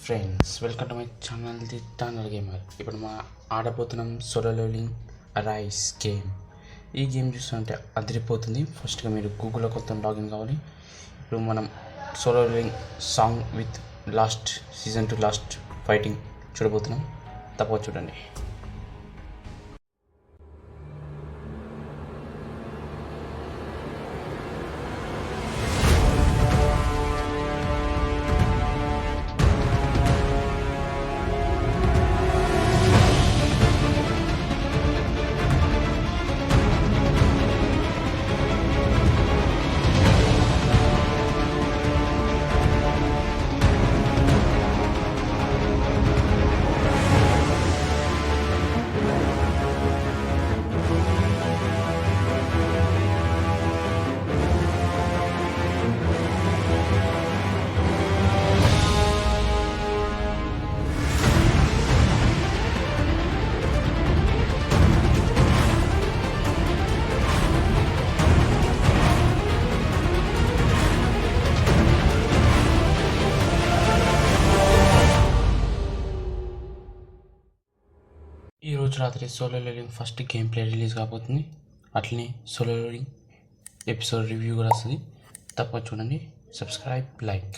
Friends, welcome to my channel the tunnel gamer. ఇప్పుడు ఆడబోతున్నాం solo levelling rice game. ఈ game చూస్తుంటే అదిరిపోతుంది. ఫస్ట్గా మీరు గూగుల్లో కొత్త లాగిన్ కావాలి. ఇప్పుడు మనం solo leveling song with last season 2 last fighting చూడబోతున్నాం. తప్పక చూడండి. ఈరోజు రాత్రి solo leveling first game play release కాబోతుంది. అట్లనే సోలో లెవెలింగ్ ఎపిసోడ్ రివ్యూ కూడా వస్తుంది. తప్పక చూడండి. Subscribe, like.